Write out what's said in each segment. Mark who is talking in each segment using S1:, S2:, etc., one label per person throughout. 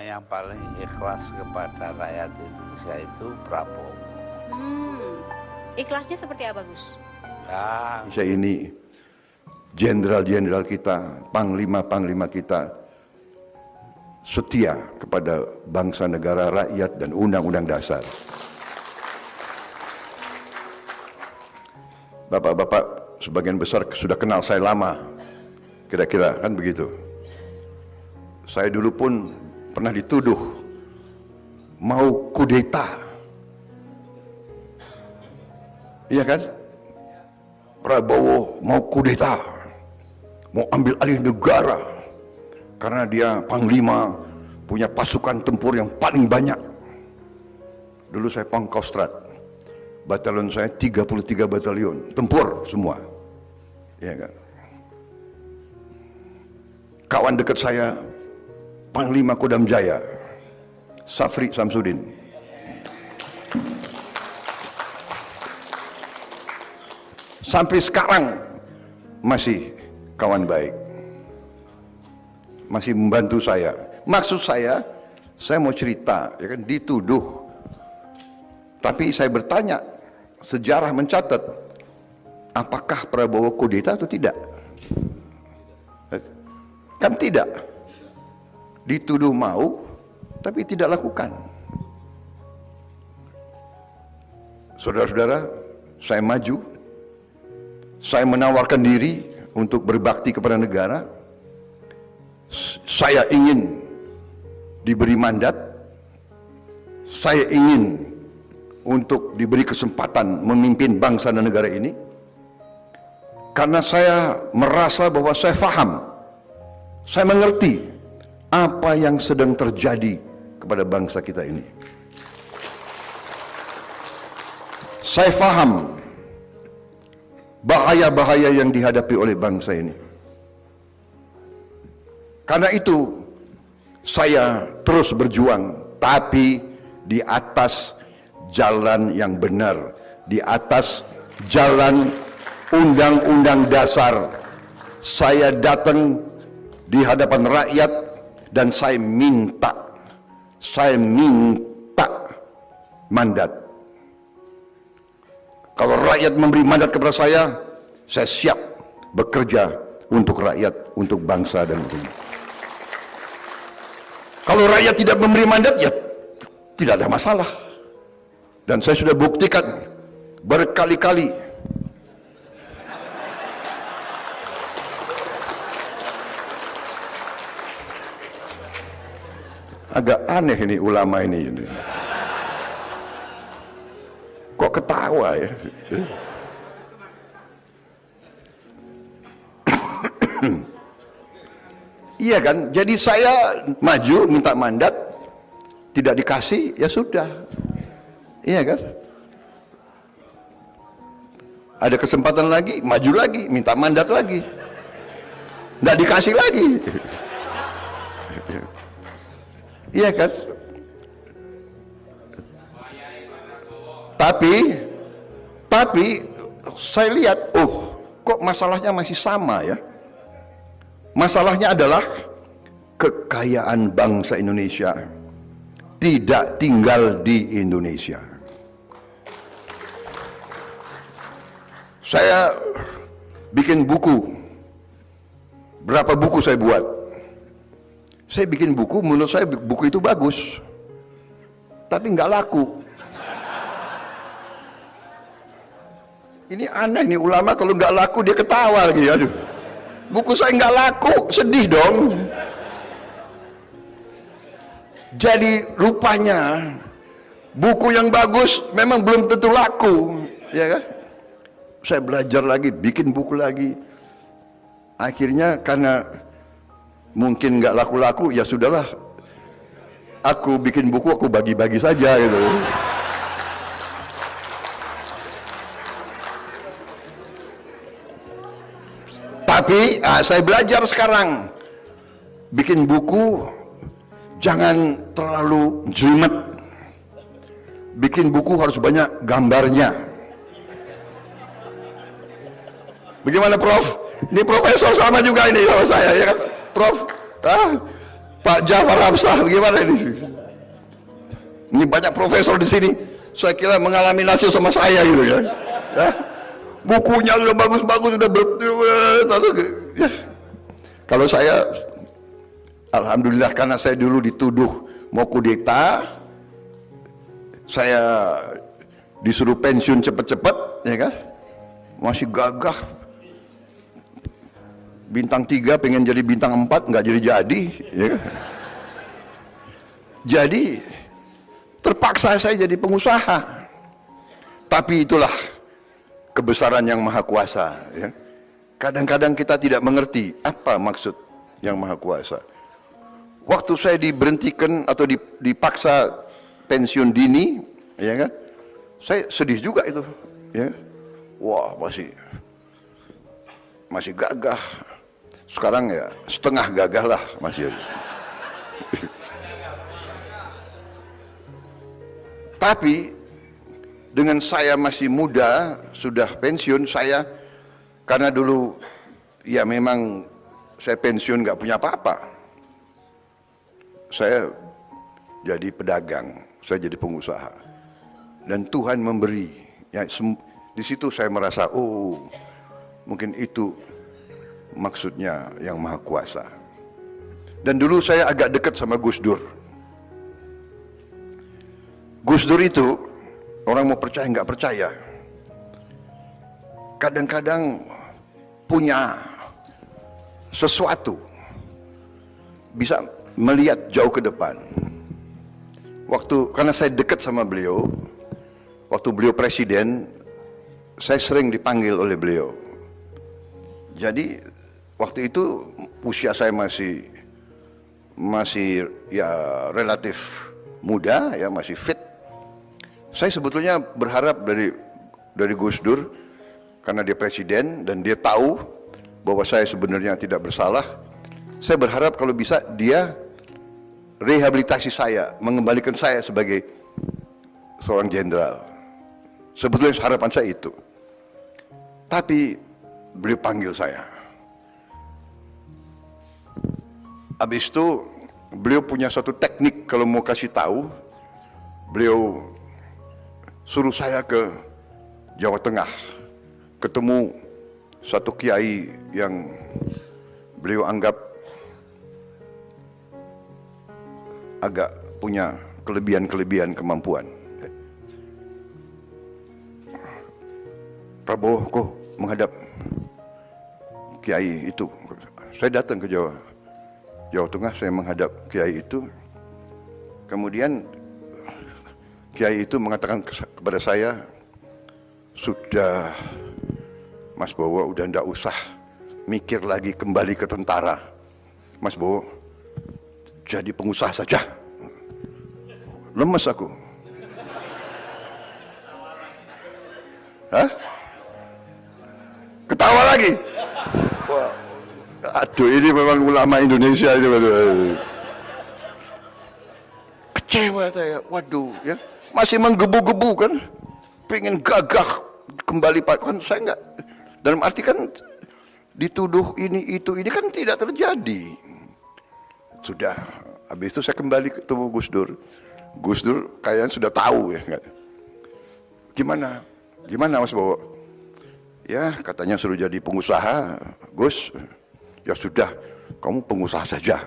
S1: Yang paling ikhlas kepada rakyat Indonesia itu Prabowo.
S2: Ikhlasnya seperti apa, Gus?
S1: Ya,
S3: Indonesia ini, jenderal-jenderal kita, panglima-panglima kita setia kepada bangsa, negara, rakyat, dan undang-undang dasar. Bapak-bapak sebagian besar sudah kenal saya lama, kira-kira kan begitu. Saya dulu pun pernah dituduh mau kudeta, iya kan? Prabowo mau kudeta, mau ambil alih negara karena dia panglima, punya pasukan tempur yang paling banyak. Dulu saya Pangkostrat, batalion saya 33 batalion tempur semua, iya kan? Kawan dekat saya Panglima Kodam Jaya, Safri Samsudin. Sampai sekarang masih kawan baik, masih membantu saya. Maksud saya mau cerita, ya kan, dituduh. Tapi saya bertanya, sejarah mencatat, apakah Prabowo kudeta atau tidak? Kan tidak. Dituduh mau, tapi tidak lakukan. Saudara-saudara, saya maju, saya menawarkan diri untuk berbakti kepada negara. Saya ingin diberi mandat, saya ingin untuk diberi kesempatan memimpin bangsa dan negara ini, karena saya merasa bahwa saya faham, saya mengerti apa yang sedang terjadi kepada bangsa kita ini. Saya faham bahaya-bahaya yang dihadapi oleh bangsa ini. Karena itu saya terus berjuang, tapi di atas jalan yang benar, di atas jalan undang-undang dasar. Saya datang di hadapan rakyat dan saya minta mandat. Kalau rakyat memberi mandat kepada saya siap bekerja untuk rakyat, untuk bangsa dan negara. Kalau rakyat tidak memberi mandat, ya tidak ada masalah. Dan saya sudah buktikan berkali-kali. Agak aneh ini ulama ini. Kok ketawa ya? Iya kan? Jadi saya maju minta mandat, tidak dikasih, ya sudah. Iya kan? Ada kesempatan lagi, maju lagi, minta mandat lagi. Tidak dikasih lagi. Iya kan? Tapi saya lihat, kok masalahnya masih sama ya? Masalahnya adalah kekayaan bangsa Indonesia tidak tinggal di Indonesia. Saya bikin buku. Berapa buku saya buat? Saya bikin buku, menurut saya buku itu bagus, tapi nggak laku. Ini aneh nih, ulama kalau nggak laku dia ketawa lagi. Aduh, buku saya nggak laku, sedih dong. Jadi rupanya buku yang bagus memang belum tentu laku, ya kan? Saya belajar lagi, bikin buku lagi. Akhirnya karena mungkin nggak laku-laku, ya sudahlah, aku bikin buku, aku bagi-bagi saja gitu. Tapi saya belajar sekarang, bikin buku jangan terlalu jelimet. Bikin buku harus banyak gambarnya. Bagaimana Prof? Ini profesor sama juga ini sama saya, ya kan? Prof, Pak Jafar Hafsah bagaimana ini? Ini banyak profesor di sini. Saya kira mengalami nasib sama saya gitu ya. Ya. Bukunya sudah bagus-bagus, sudah ya. Kalau saya, alhamdulillah karena saya dulu dituduh mau kudeta, saya disuruh pensiun cepat-cepat, ya kan? Masih gagah. Bintang 3 pengen jadi bintang 4 nggak jadi, ya kan? Jadi terpaksa saya jadi pengusaha. Tapi itulah kebesaran yang maha kuasa, ya. Kadang-kadang kita tidak mengerti apa maksud yang maha kuasa. Waktu saya diberhentikan atau dipaksa pensiun dini, ya kan? Saya sedih juga itu, ya. Wah, masih gagah. Sekarang ya setengah gagah lah masih. Tapi dengan saya masih muda, sudah pensiun, saya karena dulu ya memang saya pensiun nggak punya apa-apa. Saya jadi pedagang, saya jadi pengusaha. Dan Tuhan memberi. Ya, di situ saya merasa, oh, mungkin itu maksudnya yang maha kuasa. Dan dulu saya agak dekat sama Gus Dur. Gus Dur itu, orang mau percaya nggak percaya, kadang-kadang punya sesuatu, bisa melihat jauh ke depan. Karena saya dekat sama beliau, waktu beliau presiden, saya sering dipanggil oleh beliau. Jadi waktu itu usia saya masih ya relatif muda, ya masih fit. Saya sebetulnya berharap dari Gus Dur, karena dia presiden dan dia tahu bahwa saya sebenarnya tidak bersalah. Saya berharap kalau bisa dia rehabilitasi saya, mengembalikan saya sebagai seorang jenderal. Sebetulnya harapan saya itu. Tapi beliau panggil saya. Habis itu beliau punya satu teknik kalau mau kasih tahu. Beliau suruh saya ke Jawa Tengah, ketemu satu kiai yang beliau anggap agak punya kelebihan kemampuan. Prabowo kok menghadap kiai itu. Saya datang ke Jawa Tengah, saya menghadap kiai itu. Kemudian kiai itu mengatakan kepada saya, sudah Mas Bowo, udah ndak usah mikir lagi kembali ke tentara. Mas Bowo, jadi pengusaha saja. Lemes aku. Hah? Ketawa lagi. Wah, aduh, ini memang ulama Indonesia ini. Kecewa saya, waduh, ya. Masih menggebu-gebu kan, pengen gagah kembali, kan saya enggak, dalam arti kan dituduh ini kan tidak terjadi. Sudah, habis itu saya kembali ketemu Gus Dur. Gus Dur kayaknya sudah tahu ya, enggak? Gimana Mas Bowo? Ya katanya suruh jadi pengusaha, Gus. Ya sudah, kamu pengusaha saja.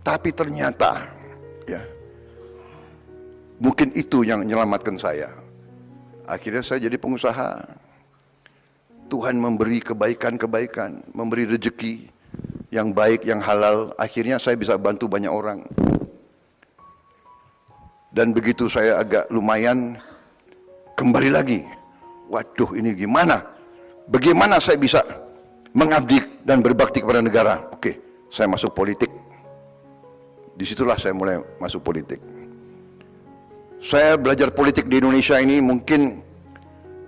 S3: Tapi ternyata, ya, mungkin itu yang menyelamatkan saya. Akhirnya saya jadi pengusaha. Tuhan memberi kebaikan-kebaikan, memberi rezeki yang baik, yang halal. Akhirnya saya bisa bantu banyak orang. Dan begitu saya agak lumayan, kembali lagi. Waduh, ini gimana? Bagaimana saya bisa mengabdi dan berbakti kepada negara? Oke, saya masuk politik. Disitulah saya mulai masuk politik. Saya belajar politik di Indonesia ini, mungkin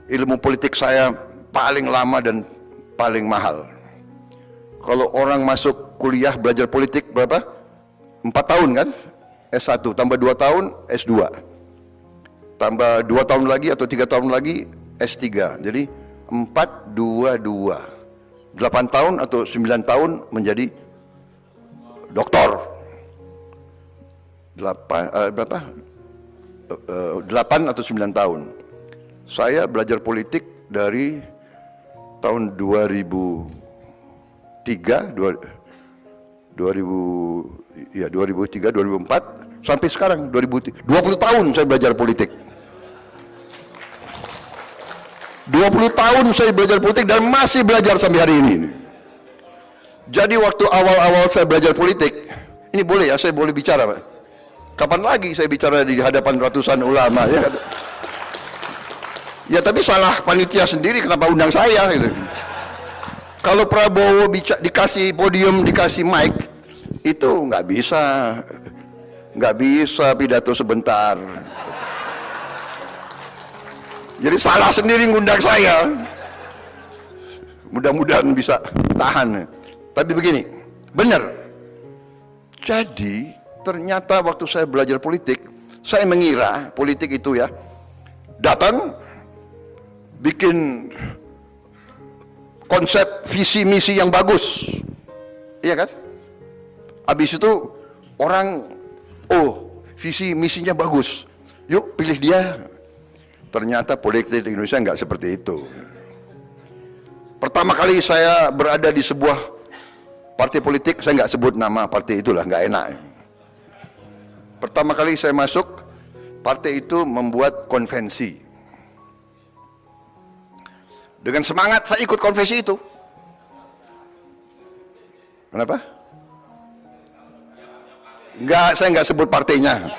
S3: ilmu politik saya paling lama dan paling mahal. Kalau orang masuk kuliah belajar politik berapa? 4 tahun kan? S1, tambah 2 tahun S2, tambah 2 tahun lagi atau 3 tahun lagi S3. Jadi 4, 2, 2, 8 tahun atau 9 tahun menjadi doktor. 8 atau 9 tahun. Saya belajar politik dari tahun 2003, 2004 sampai sekarang 2020 tahun saya belajar politik. 20 tahun saya belajar politik dan masih belajar sampai hari ini. Jadi waktu awal-awal saya belajar politik, ini boleh ya, saya boleh bicara, Pak? Kapan lagi saya bicara di hadapan ratusan ulama, ya? Ya tapi salah panitia sendiri, kenapa undang saya gitu. Kalau Prabowo dikasih podium, dikasih mic, itu nggak bisa pidato sebentar. Jadi salah sendiri ngundang saya. Mudah-mudahan bisa tahan. Tapi begini, benar. Jadi ternyata waktu saya belajar politik, saya mengira politik itu ya, datang, bikin konsep visi misi yang bagus, iya kan? Habis itu orang, oh visi misinya bagus, yuk pilih dia. Ternyata politik di Indonesia nggak seperti itu. Pertama kali saya berada di sebuah partai politik, saya nggak sebut nama partai itulah, nggak enak. Pertama kali saya masuk, partai itu membuat konvensi. Dengan semangat saya ikut konvensi itu. Kenapa? Enggak, saya nggak sebut partainya.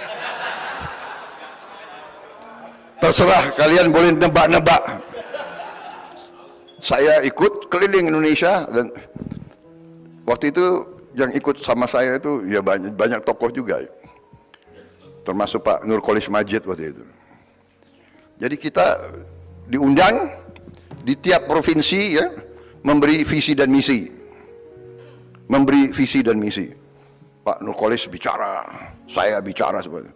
S3: Terserah, kalian boleh nebak-nebak. Saya ikut keliling Indonesia, dan waktu itu yang ikut sama saya itu ya banyak tokoh juga, termasuk Pak Nurkolis Majid waktu itu. Jadi kita diundang di tiap provinsi ya, memberi visi dan misi. Pak Nurkolis bicara, saya bicara sebenarnya.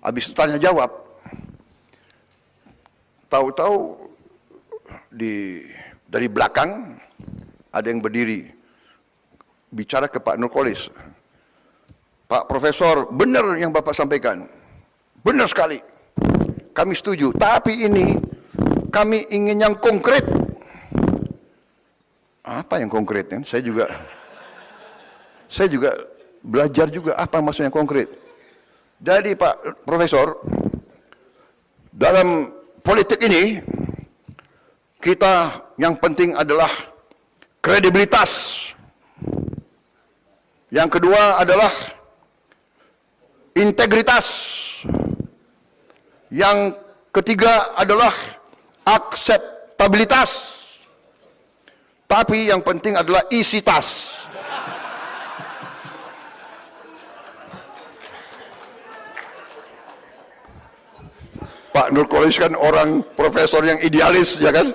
S3: Habis itu tanya jawab. Tahu-tahu dari belakang ada yang berdiri bicara ke Pak Nurkolis. Pak Profesor, benar yang Bapak sampaikan, benar sekali, kami setuju, tapi ini kami ingin yang konkret. Apa yang konkret? Saya juga belajar juga apa maksudnya konkret. Jadi Pak Profesor, dalam politik ini kita yang penting adalah kredibilitas. Yang kedua adalah integritas. Yang ketiga adalah akseptabilitas. Tapi yang penting adalah isi tas. Pak Nurkolis kan orang profesor yang idealis, ya kan?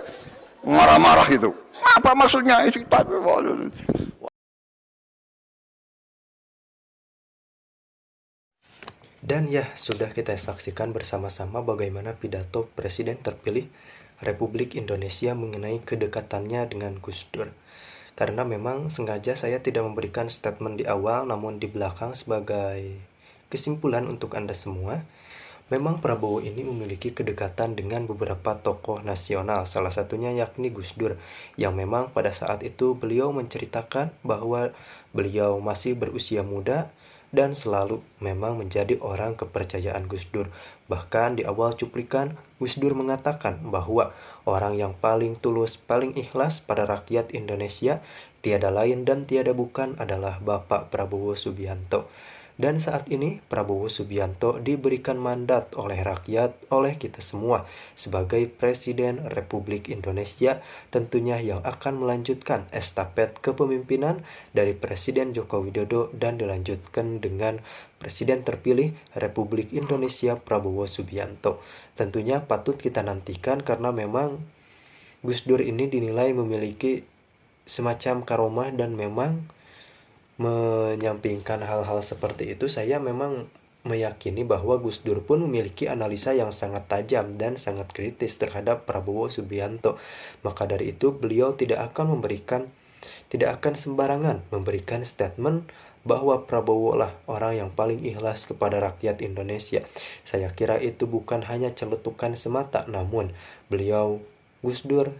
S3: Marah-marah gitu. Apa maksudnya isi tas?
S2: Dan ya, sudah kita saksikan bersama-sama bagaimana pidato Presiden terpilih Republik Indonesia mengenai kedekatannya dengan Gus Dur. Karena memang sengaja saya tidak memberikan statement di awal, namun di belakang sebagai kesimpulan untuk Anda semua. Memang Prabowo ini memiliki kedekatan dengan beberapa tokoh nasional, salah satunya yakni Gus Dur, yang memang pada saat itu beliau menceritakan bahwa beliau masih berusia muda dan selalu memang menjadi orang kepercayaan Gus Dur. Bahkan di awal cuplikan, Gus Dur mengatakan bahwa orang yang paling tulus, paling ikhlas pada rakyat Indonesia tiada lain dan tiada bukan adalah Bapak Prabowo Subianto. Dan saat ini Prabowo Subianto diberikan mandat oleh rakyat, oleh kita semua sebagai Presiden Republik Indonesia, tentunya yang akan melanjutkan estafet kepemimpinan dari Presiden Joko Widodo dan dilanjutkan dengan Presiden terpilih Republik Indonesia Prabowo Subianto. Tentunya patut kita nantikan karena memang Gus Dur ini dinilai memiliki semacam karomah dan memang menyampingkan hal-hal seperti itu, saya memang meyakini bahwa Gus Dur pun memiliki analisa yang sangat tajam dan sangat kritis terhadap Prabowo Subianto. Maka dari itu beliau tidak akan sembarangan memberikan statement bahwa Prabowo lah orang yang paling ikhlas kepada rakyat Indonesia. Saya kira itu bukan hanya celetukan semata, namun beliau Gus Dur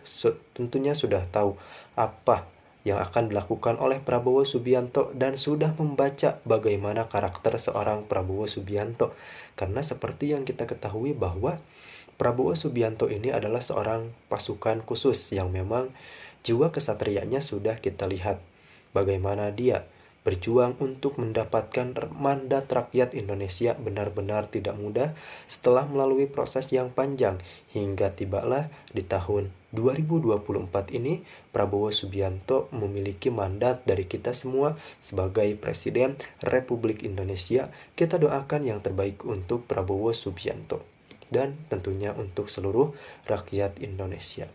S2: tentunya sudah tahu apa yang akan dilakukan oleh Prabowo Subianto dan sudah membaca bagaimana karakter seorang Prabowo Subianto. Karena seperti yang kita ketahui bahwa Prabowo Subianto ini adalah seorang pasukan khusus yang memang jiwa kesatrianya sudah kita lihat bagaimana dia berjuang untuk mendapatkan mandat rakyat Indonesia benar-benar tidak mudah setelah melalui proses yang panjang hingga tibalah di tahun 2024 ini Prabowo Subianto memiliki mandat dari kita semua sebagai Presiden Republik Indonesia. Kita doakan yang terbaik untuk Prabowo Subianto dan tentunya untuk seluruh rakyat Indonesia.